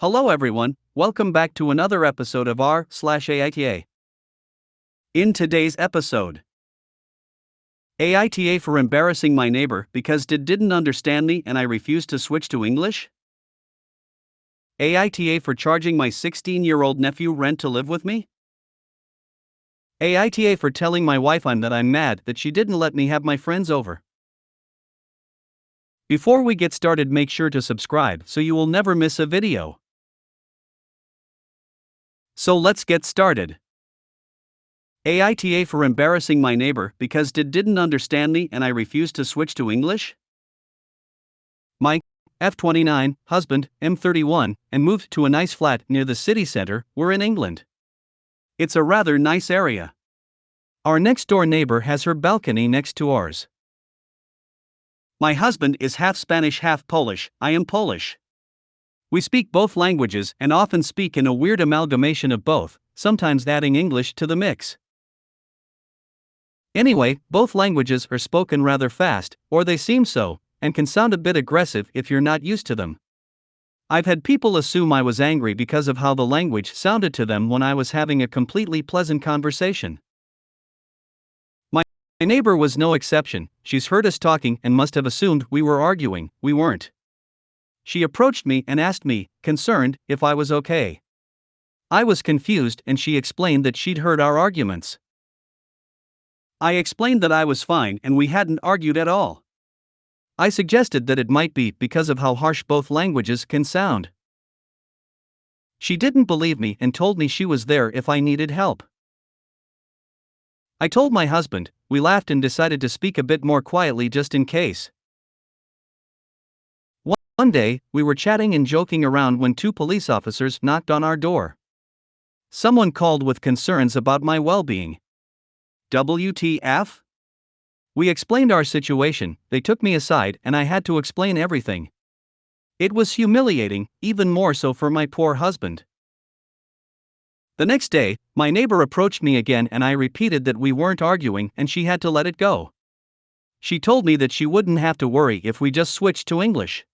Hello everyone, welcome back to another episode of r/AITA. In today's episode, AITA for embarrassing my neighbor because didn't understand me and I refused to switch to English? AITA for charging my 16-year-old nephew rent to live with me? AITA for telling my wife that I'm mad that she didn't let me have my friends over. Before we get started, make sure to subscribe so you will never miss a video. So let's get started. AITA for embarrassing my neighbor because didn't understand me and I refused to switch to English? My F29 husband, M31, and moved to a nice flat near the city center. We're in England. It's a rather nice area. Our next door neighbor has her balcony next to ours. My husband is half Spanish, half Polish. I am Polish. We speak both languages and often speak in a weird amalgamation of both, sometimes adding English to the mix. Anyway, both languages are spoken rather fast, or they seem so, and can sound a bit aggressive if you're not used to them. I've had people assume I was angry because of how the language sounded to them when I was having a completely pleasant conversation. My neighbor was no exception. She's heard us talking and must have assumed we were arguing. We weren't. She approached me and asked me, concerned, if I was okay. I was confused and she explained that she'd heard our arguments. I explained that I was fine and we hadn't argued at all. I suggested that it might be because of how harsh both languages can sound. She didn't believe me and told me she was there if I needed help. I told my husband. We laughed and decided to speak a bit more quietly just in case. One day, we were chatting and joking around when two police officers knocked on our door. Someone called with concerns about my well-being. WTF? We explained our situation. They took me aside and I had to explain everything. It was humiliating, even more so for my poor husband. The next day, my neighbor approached me again and I repeated that we weren't arguing and she had to let it go. She told me that she wouldn't have to worry if we just switched to English.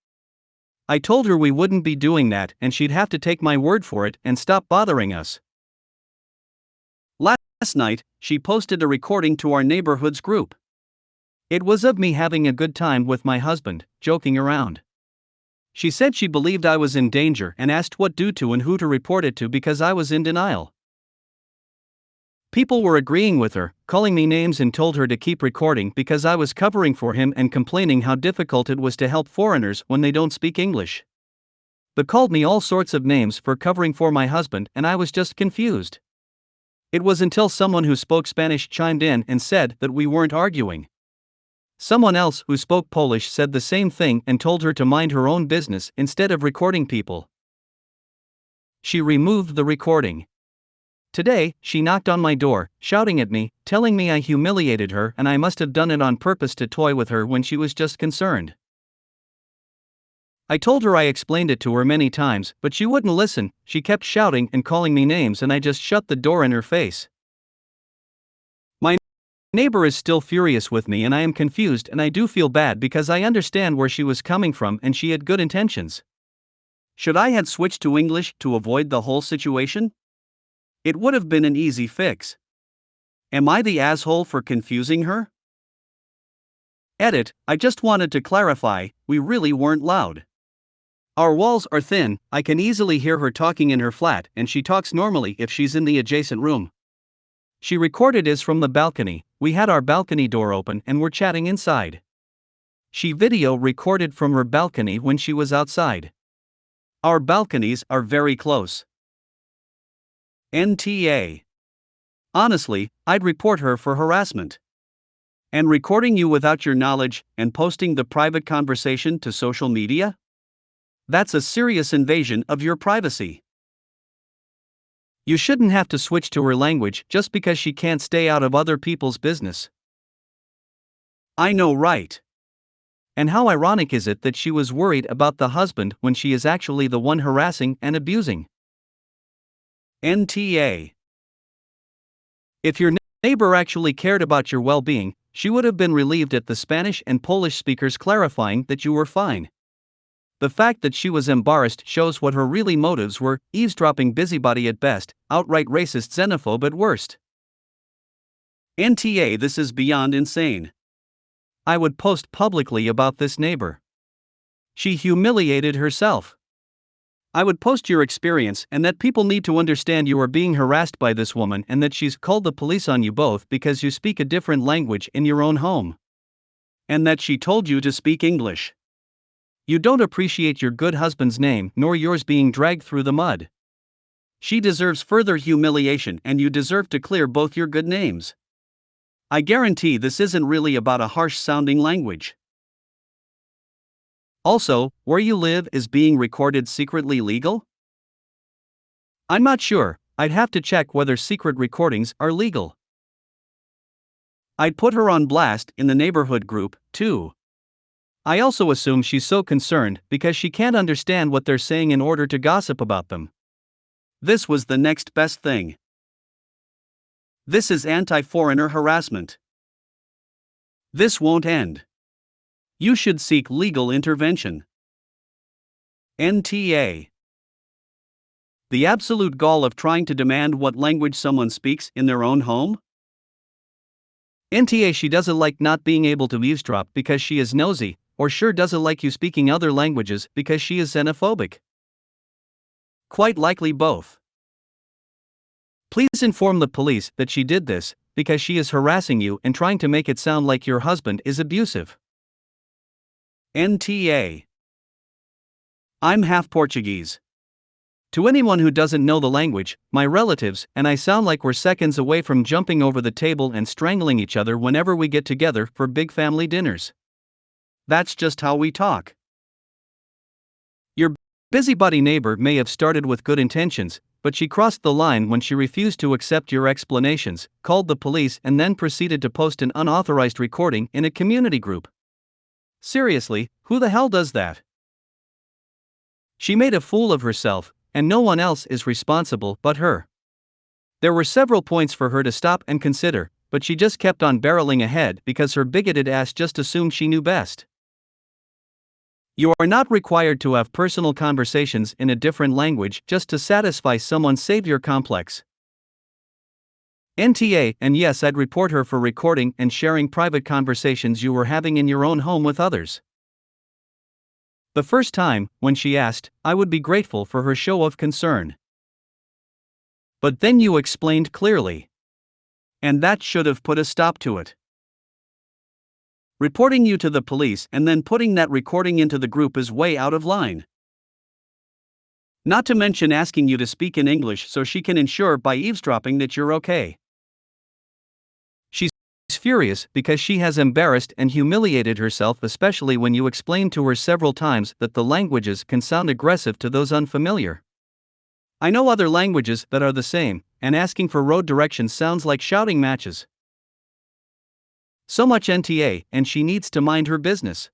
I told her we wouldn't be doing that and she'd have to take my word for it and stop bothering us. Last night, she posted a recording to our neighborhood's group. It was of me having a good time with my husband, joking around. She said she believed I was in danger and asked what to and who to report it to because I was in denial. People were agreeing with her, calling me names and told her to keep recording because I was covering for him and complaining how difficult it was to help foreigners when they don't speak English. They called me all sorts of names for covering for my husband and I was just confused. It was until someone who spoke Spanish chimed in and said that we weren't arguing. Someone else who spoke Polish said the same thing and told her to mind her own business instead of recording people. She removed the recording. Today, she knocked on my door, shouting at me, telling me I humiliated her and I must have done it on purpose to toy with her when she was just concerned. I told her I explained it to her many times, but she wouldn't listen. She kept shouting and calling me names and I just shut the door in her face. My neighbor is still furious with me and I am confused and I do feel bad because I understand where she was coming from and she had good intentions. Should I have switched to English to avoid the whole situation? It would have been an easy fix. Am I the asshole for confusing her? Edit, I just wanted to clarify, we really weren't loud. Our walls are thin, I can easily hear her talking in her flat and she talks normally if she's in the adjacent room. She recorded us from the balcony. We had our balcony door open and were chatting inside. She video recorded from her balcony when she was outside. Our balconies are very close. NTA. Honestly, I'd report her for harassment. And recording you without your knowledge and posting the private conversation to social media? That's a serious invasion of your privacy. You shouldn't have to switch to her language just because she can't stay out of other people's business. I know, right? And how ironic is it that she was worried about the husband when she is actually the one harassing and abusing? NTA. If your neighbor actually cared about your well-being, she would have been relieved at the Spanish and Polish speakers clarifying that you were fine. The fact that she was embarrassed shows what her really motives were: eavesdropping busybody at best, outright racist xenophobe at worst. NTA, this is beyond insane. I would post publicly about this neighbor. She humiliated herself. I would post your experience and that people need to understand you are being harassed by this woman and that she's called the police on you both because you speak a different language in your own home. And that she told you to speak English. You don't appreciate your good husband's name nor yours being dragged through the mud. She deserves further humiliation and you deserve to clear both your good names. I guarantee this isn't really about a harsh-sounding language. Also, where you live is being recorded secretly legal? I'm not sure, I'd have to check whether secret recordings are legal. I'd put her on blast in the neighborhood group, too. I also assume she's so concerned because she can't understand what they're saying in order to gossip about them. This was the next best thing. This is anti-foreigner harassment. This won't end. You should seek legal intervention. NTA. The absolute gall of trying to demand what language someone speaks in their own home? NTA, she doesn't like not being able to eavesdrop because she is nosy, or sure doesn't like you speaking other languages because she is xenophobic. Quite likely both. Please inform the police that she did this because she is harassing you and trying to make it sound like your husband is abusive. NTA. I'm half Portuguese. To anyone who doesn't know the language, my relatives and I sound like we're seconds away from jumping over the table and strangling each other whenever we get together for big family dinners. That's just how we talk. Your busybody neighbor may have started with good intentions, but she crossed the line when she refused to accept your explanations, called the police, and then proceeded to post an unauthorized recording in a community group. Seriously, who the hell does that? She made a fool of herself, and no one else is responsible but her. There were several points for her to stop and consider, but she just kept on barreling ahead because her bigoted ass just assumed she knew best. You are not required to have personal conversations in a different language just to satisfy someone's savior complex. NTA, and yes, I'd report her for recording and sharing private conversations you were having in your own home with others. The first time, when she asked, I would be grateful for her show of concern. But then you explained clearly. And that should have put a stop to it. Reporting you to the police and then putting that recording into the group is way out of line. Not to mention asking you to speak in English so she can ensure by eavesdropping that you're okay. She's furious because she has embarrassed and humiliated herself, especially when you explain to her several times that the languages can sound aggressive to those unfamiliar. I know other languages that are the same, and asking for road directions sounds like shouting matches. So much NTA, and she needs to mind her business.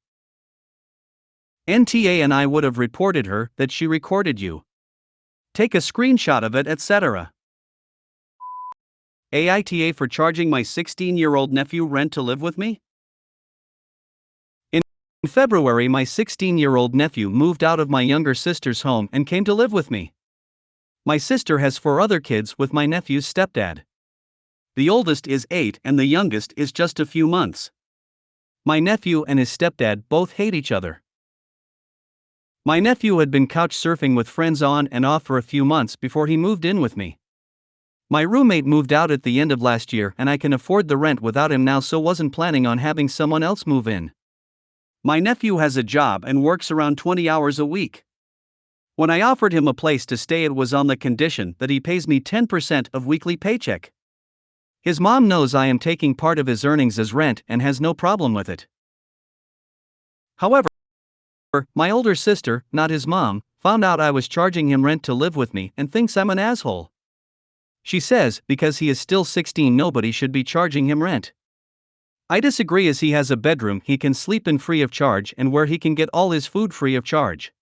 NTA, and I would have reported her that she recorded you. Take a screenshot of it, etc. AITA for charging my 16-year-old nephew rent to live with me? In February, my 16-year-old nephew moved out of my younger sister's home and came to live with me. My sister has 4 other kids with my nephew's stepdad. The oldest is 8 and the youngest is just a few months. My nephew and his stepdad both hate each other. My nephew had been couch surfing with friends on and off for a few months before he moved in with me. My roommate moved out at the end of last year and I can afford the rent without him now, so wasn't planning on having someone else move in. My nephew has a job and works around 20 hours a week. When I offered him a place to stay, it was on the condition that he pays me 10% of weekly paycheck. His mom knows I am taking part of his earnings as rent and has no problem with it. However, my older sister, not his mom, found out I was charging him rent to live with me and thinks I'm an asshole. She says because he is still 16, nobody should be charging him rent. I disagree, as he has a bedroom he can sleep in free of charge and where he can get all his food free of charge.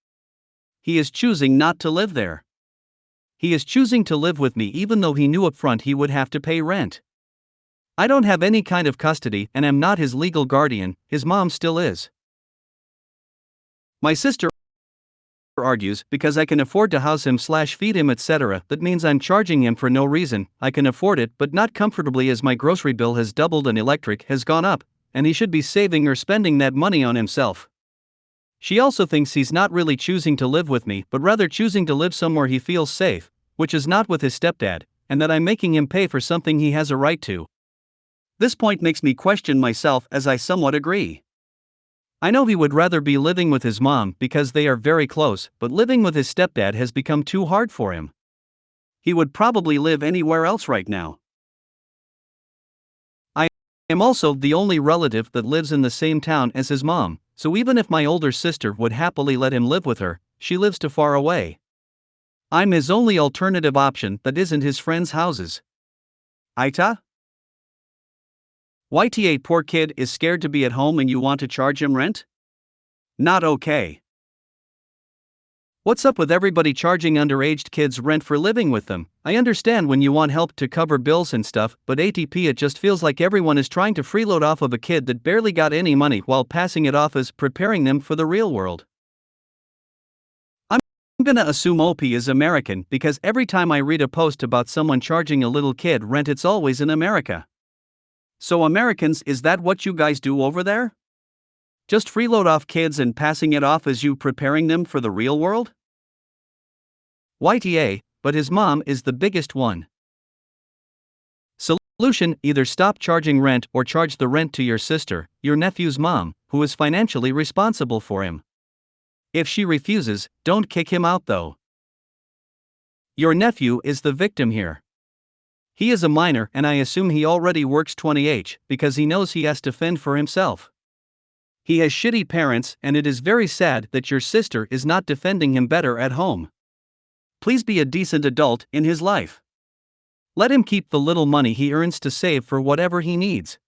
He is choosing not to live there. He is choosing to live with me even though he knew upfront he would have to pay rent. I don't have any kind of custody and am not his legal guardian, his mom still is. My sister argues, because I can afford to house him / feed him etc. That means I'm charging him for no reason. I can afford it but not comfortably as my grocery bill has doubled and electric has gone up, and he should be saving or spending that money on himself. She also thinks he's not really choosing to live with me but rather choosing to live somewhere he feels safe, which is not with his stepdad, and that I'm making him pay for something he has a right to. This point makes me question myself as I somewhat agree. I know he would rather be living with his mom because they are very close, but living with his stepdad has become too hard for him. He would probably live anywhere else right now. I am also the only relative that lives in the same town as his mom, so even if my older sister would happily let him live with her, she lives too far away. I'm his only alternative option that isn't his friends' houses. AITA? YTA poor kid is scared to be at home and you want to charge him rent? Not okay. What's up with everybody charging underage kids rent for living with them? I understand when you want help to cover bills and stuff, but ATP it just feels like everyone is trying to freeload off of a kid that barely got any money while passing it off as preparing them for the real world. I'm gonna assume OP is American because every time I read a post about someone charging a little kid rent it's always in America. So Americans, is that what you guys do over there? Just freeload off kids and passing it off as you preparing them for the real world? YTA, but his mom is the biggest one. Solution: either stop charging rent or charge the rent to your sister, your nephew's mom, who is financially responsible for him. If she refuses, don't kick him out though. Your nephew is the victim here. He is a minor and I assume he already works 20h because he knows he has to fend for himself. He has shitty parents and it is very sad that your sister is not defending him better at home. Please be a decent adult in his life. Let him keep the little money he earns to save for whatever he needs.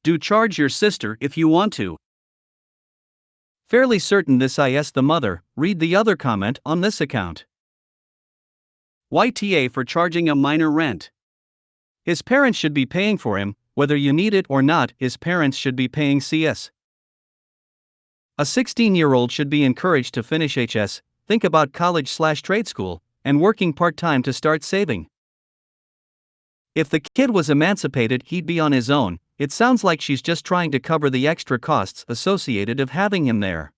Do charge your sister if you want to. Fairly certain this is the mother. Read the other comment on this account. YTA for charging a minor rent. His parents should be paying for him, whether you need it or not, his parents should be paying CS. A 16-year-old should be encouraged to finish HS, think about college / trade school, and working part-time to start saving. If the kid was emancipated, he'd be on his own. It sounds like she's just trying to cover the extra costs associated of having him there.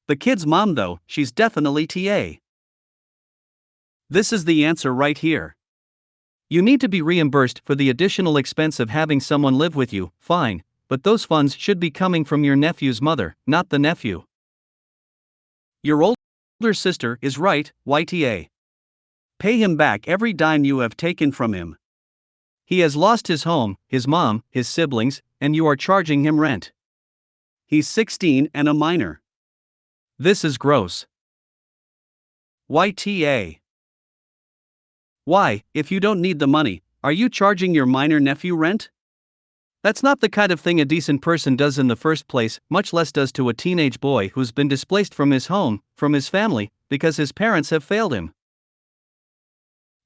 The kid's mom though, she's definitely TA. This is the answer right here. You need to be reimbursed for the additional expense of having someone live with you, fine, but those funds should be coming from your nephew's mother, not the nephew. Your older sister is right, YTA. Pay him back every dime you have taken from him. He has lost his home, his mom, his siblings, and you are charging him rent. He's 16 and a minor. This is gross. YTA. Why, if you don't need the money, are you charging your minor nephew rent? That's not the kind of thing a decent person does in the first place, much less does to a teenage boy who's been displaced from his home, from his family, because his parents have failed him.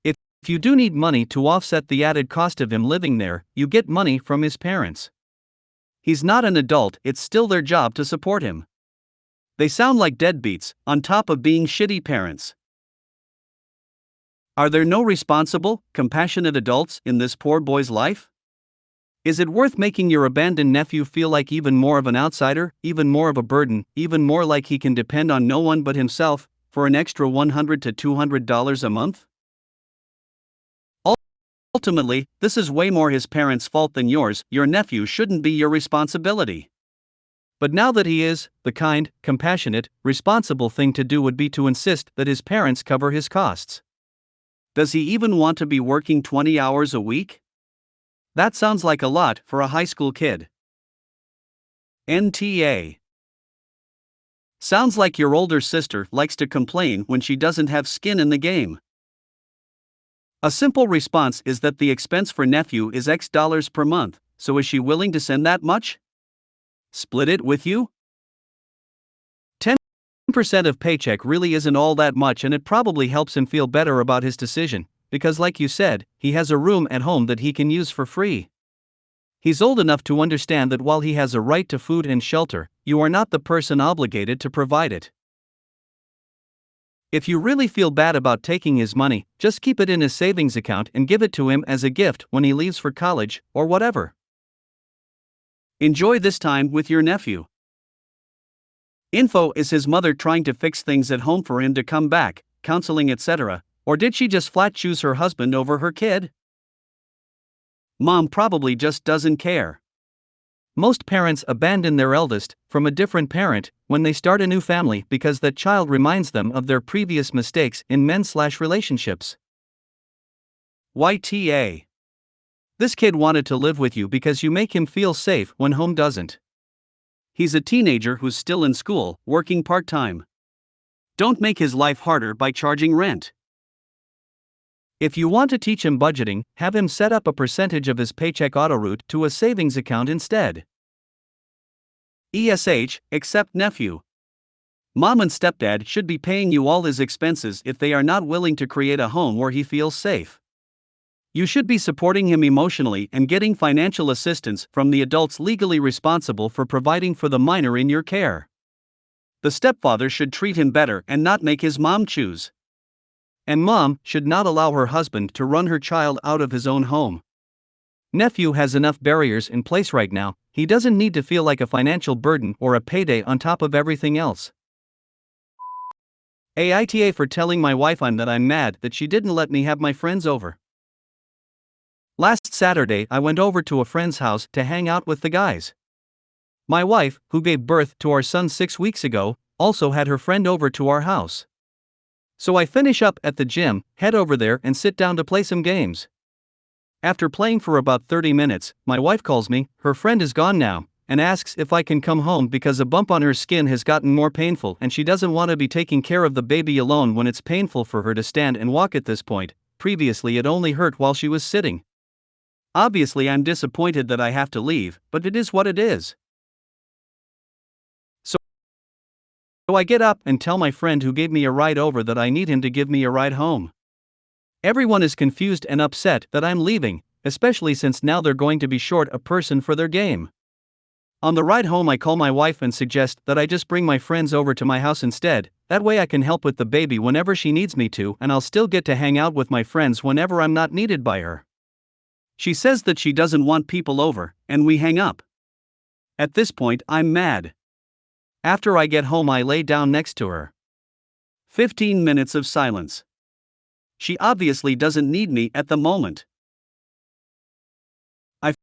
If you do need money to offset the added cost of him living there, you get money from his parents. He's not an adult, it's still their job to support him. They sound like deadbeats, on top of being shitty parents. Are there no responsible, compassionate adults in this poor boy's life? Is it worth making your abandoned nephew feel like even more of an outsider, even more of a burden, even more like he can depend on no one but himself, for an extra $100 to $200 a month? Ultimately, this is way more his parents' fault than yours. Your nephew shouldn't be your responsibility. But now that he is, the kind, compassionate, responsible thing to do would be to insist that his parents cover his costs. Does he even want to be working 20 hours a week? That sounds like a lot for a high school kid. NTA. Sounds like your older sister likes to complain when she doesn't have skin in the game. A simple response is that the expense for nephew is X dollars per month, so is she willing to send that much? Split it with you? 10% of paycheck really isn't all that much and it probably helps him feel better about his decision, because like you said, he has a room at home that he can use for free. He's old enough to understand that while he has a right to food and shelter, you are not the person obligated to provide it. If you really feel bad about taking his money, just keep it in his savings account and give it to him as a gift when he leaves for college, or whatever. Enjoy this time with your nephew. Info: is his mother trying to fix things at home for him to come back, counseling, etc., or did she just flat choose her husband over her kid? Mom probably just doesn't care. Most parents abandon their eldest from a different parent when they start a new family because that child reminds them of their previous mistakes in men/relationships. YTA. This kid wanted to live with you because you make him feel safe when home doesn't. He's a teenager who's still in school, working part-time. Don't make his life harder by charging rent. If you want to teach him budgeting, have him set up a percentage of his paycheck autoroute to a savings account instead. ESH, except nephew. Mom and stepdad should be paying you all his expenses if they are not willing to create a home where he feels safe. You should be supporting him emotionally and getting financial assistance from the adults legally responsible for providing for the minor in your care. The stepfather should treat him better and not make his mom choose. And mom should not allow her husband to run her child out of his own home. Nephew has enough barriers in place right now, he doesn't need to feel like a financial burden or a payday on top of everything else. AITA for telling my wife that I'm mad that she didn't let me have my friends over. Last Saturday I went over to a friend's house to hang out with the guys. My wife, who gave birth to our son 6 weeks ago, also had her friend over to our house. So I finish up at the gym, head over there and sit down to play some games. After playing for about 30 minutes, my wife calls me, her friend is gone now, and asks if I can come home because a bump on her skin has gotten more painful and she doesn't want to be taking care of the baby alone when it's painful for her to stand and walk at this point. Previously it only hurt while she was sitting. Obviously I'm disappointed that I have to leave, but it is what it is. So I get up and tell my friend who gave me a ride over that I need him to give me a ride home. Everyone is confused and upset that I'm leaving, especially since now they're going to be short a person for their game. On the ride home I call my wife and suggest that I just bring my friends over to my house instead, that way I can help with the baby whenever she needs me to and I'll still get to hang out with my friends whenever I'm not needed by her. She says that she doesn't want people over, and we hang up. At this point I'm mad. After I get home I lay down next to her. 15 minutes of silence. She obviously doesn't need me at the moment. I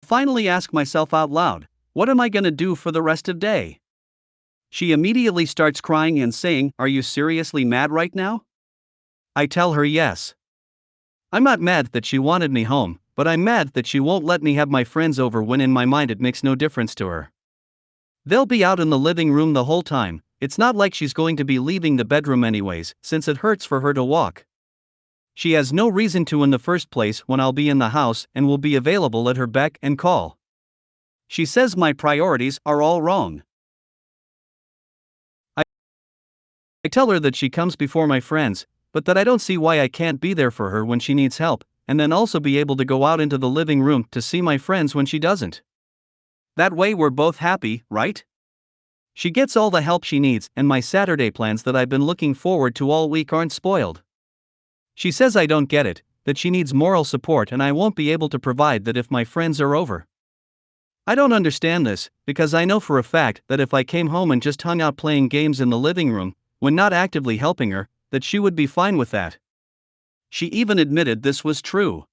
finally ask myself out loud, what am I gonna do for the rest of the day? She immediately starts crying and saying, "Are you seriously mad right now?" I tell her yes. I'm not mad that she wanted me home, but I'm mad that she won't let me have my friends over when in my mind it makes no difference to her. They'll be out in the living room the whole time, it's not like she's going to be leaving the bedroom anyways, since it hurts for her to walk. She has no reason to in the first place when I'll be in the house and will be available at her beck and call. She says my priorities are all wrong. I tell her that she comes before my friends, but that I don't see why I can't be there for her when she needs help, and then also be able to go out into the living room to see my friends when she doesn't. That way we're both happy, right? She gets all the help she needs, and my Saturday plans that I've been looking forward to all week aren't spoiled. She says I don't get it, that she needs moral support and I won't be able to provide that if my friends are over. I don't understand this, because I know for a fact that if I came home and just hung out playing games in the living room, when not actively helping her, that she would be fine with that. She even admitted this was true.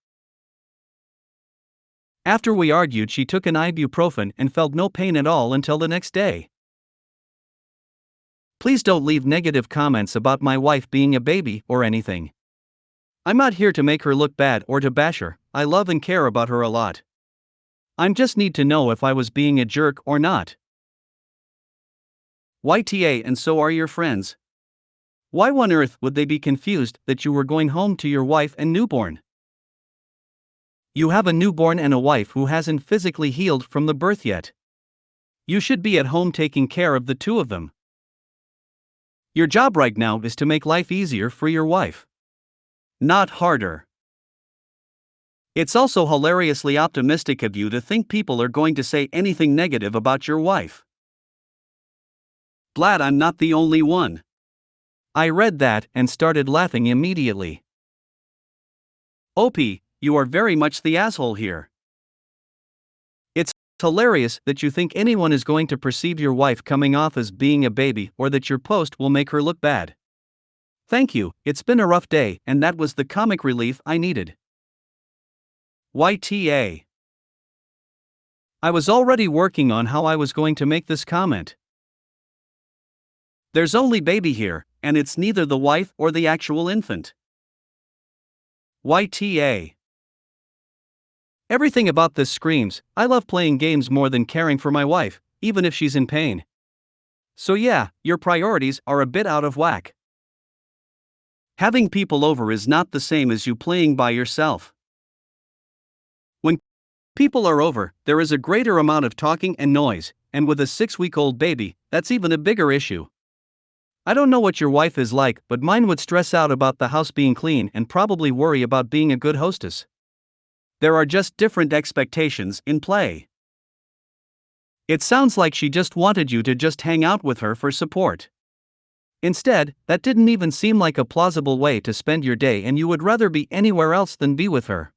After we argued, she took an ibuprofen and felt no pain at all until the next day. Please don't leave negative comments about my wife being a baby or anything. I'm not here to make her look bad or to bash her, I love and care about her a lot. I just need to know if I was being a jerk or not. YTA and so are your friends. Why on earth would they be confused that you were going home to your wife and newborn? You have a newborn and a wife who hasn't physically healed from the birth yet. You should be at home taking care of the two of them. Your job right now is to make life easier for your wife, not harder. It's also hilariously optimistic of you to think people are going to say anything negative about your wife. Glad I'm not the only one. I read that and started laughing immediately. OP, you are very much the asshole here. It's hilarious that you think anyone is going to perceive your wife coming off as being a baby or that your post will make her look bad. Thank you, it's been a rough day and that was the comic relief I needed. YTA. I was already working on how I was going to make this comment. There's only baby here, and it's neither the wife or the actual infant. YTA. Everything about this screams, I love playing games more than caring for my wife, even if she's in pain. So yeah, your priorities are a bit out of whack. Having people over is not the same as you playing by yourself. When people are over, there is a greater amount of talking and noise, and with a 6-week-old baby, that's even a bigger issue. I don't know what your wife is like, but mine would stress out about the house being clean and probably worry about being a good hostess. There are just different expectations in play. It sounds like she just wanted you to just hang out with her for support. Instead, that didn't even seem like a plausible way to spend your day and you would rather be anywhere else than be with her.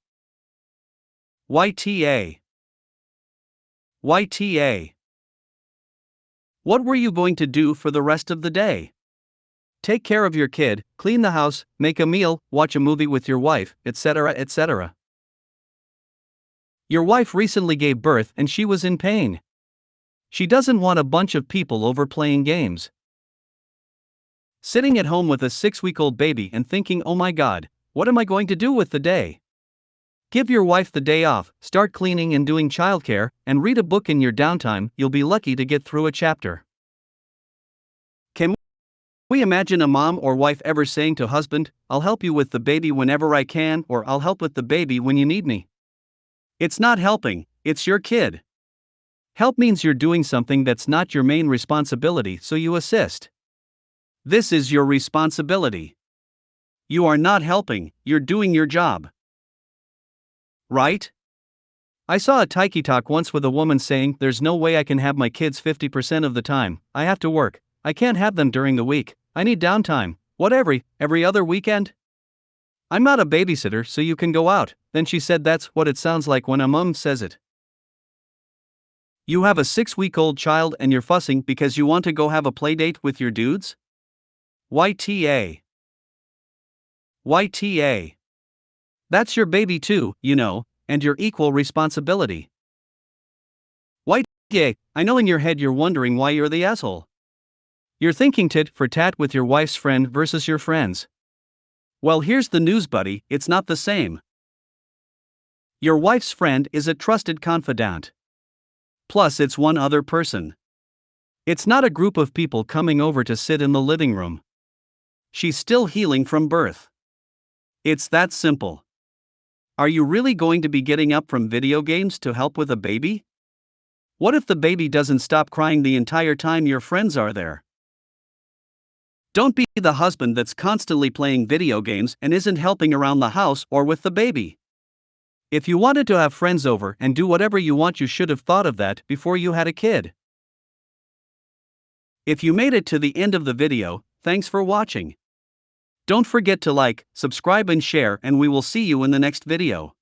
YTA. YTA. What were you going to do for the rest of the day? Take care of your kid, clean the house, make a meal, watch a movie with your wife, etc., etc. Your wife recently gave birth and she was in pain. She doesn't want a bunch of people over playing games. Sitting at home with a 6-week-old baby and thinking, oh my god, what am I going to do with the day? Give your wife the day off, start cleaning and doing childcare, and read a book in your downtime. You'll be lucky to get through a chapter. Can we imagine a mom or wife ever saying to husband, I'll help you with the baby whenever I can, or I'll help with the baby when you need me? It's not helping, it's your kid. Help means you're doing something that's not your main responsibility, so you assist. This is your responsibility. You are not helping, you're doing your job. Right? I saw a TikTok once with a woman saying, there's no way I can have my kids 50% of the time, I have to work, I can't have them during the week, I need downtime, what every other weekend? I'm not a babysitter so you can go out. Then she said that's what it sounds like when a mom says it. You have a 6-week-old child and you're fussing because you want to go have a playdate with your dudes? YTA. YTA. That's your baby too, you know, and your equal responsibility. YTA. I know in your head you're wondering why you're the asshole. You're thinking tit for tat with your wife's friend versus your friends. Well, here's the news, buddy, it's not the same. Your wife's friend is a trusted confidant. Plus, it's one other person. It's not a group of people coming over to sit in the living room. She's still healing from birth. It's that simple. Are you really going to be getting up from video games to help with a baby? What if the baby doesn't stop crying the entire time your friends are there? Don't be the husband that's constantly playing video games and isn't helping around the house or with the baby. If you wanted to have friends over and do whatever you want, you should have thought of that before you had a kid. If you made it to the end of the video, thanks for watching. Don't forget to like, subscribe and share, and we will see you in the next video.